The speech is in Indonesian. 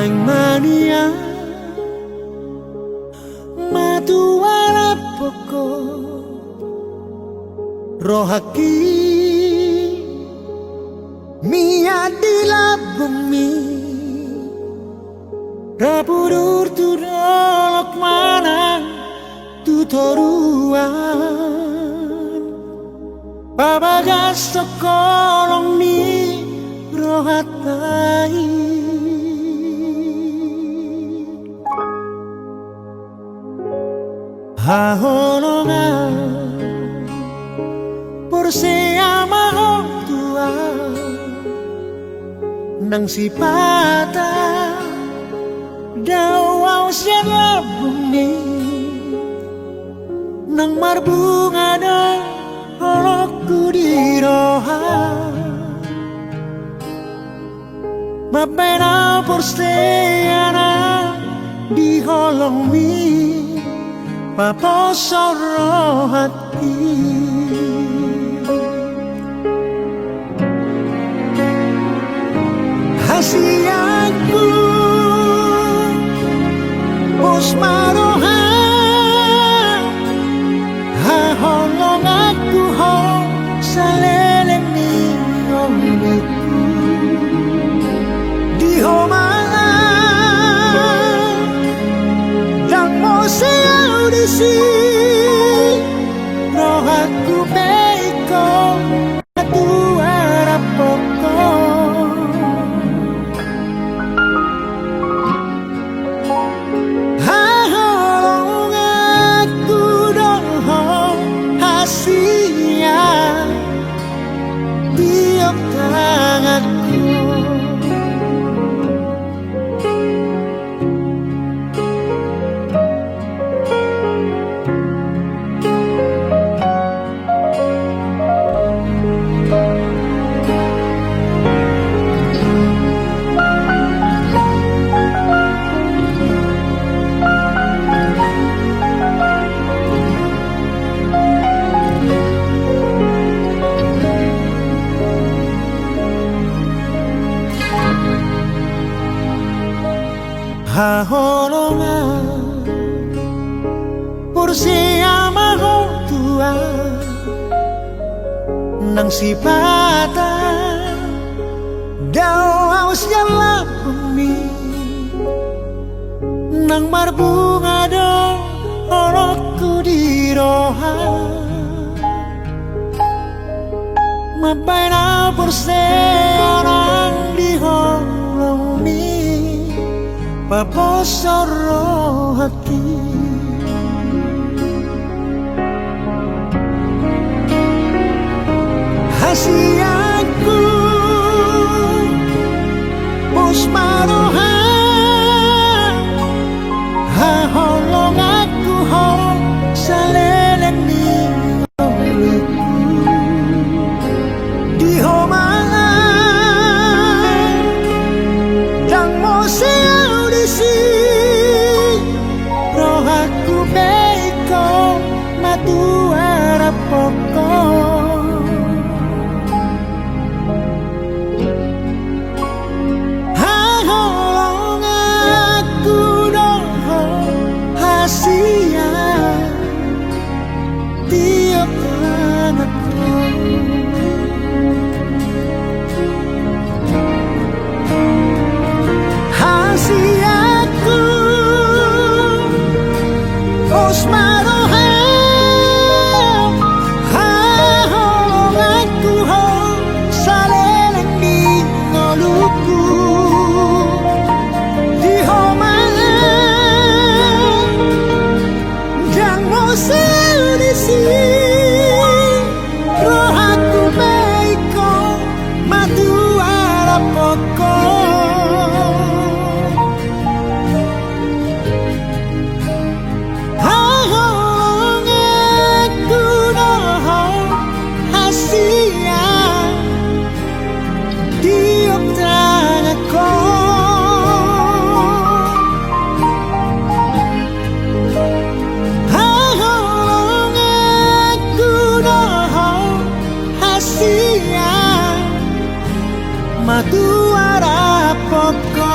laing mania matuara poko rohaki mia di bumi rapudur tu dolok manang tutoruan babagas sekolong ni rohatai haholongan porseama tua nang sipata dawaw siya bumi nang marbunga na holokku di roha mapena porseana di holong mi paposoro hati hasiaku pos maroha haholong aku ho saleleng ni omiku di homala dan mo siyaw di si rohaku beiko atuara poko haholong aku doho hasia tiap tanganku haholongan porseama tua nang sipata daw siya bumi nang marbunga do holokku di roha mabaina porseana di holong mi paposoro hati hasiaku pos maroha haholong aku ho saleleng ni omiku di homala dan mo siyaw di si rohaku beiko matuara poko haholong aku doho hasia tiap tanganku hasiaku pos maroha haholong aku ho saleleng di ngoluku di homala jang mo siyaw di si rohaku beiko matuara poko haholong aku doho hasia tiap tanganku haholong aku doho hasia matuara poko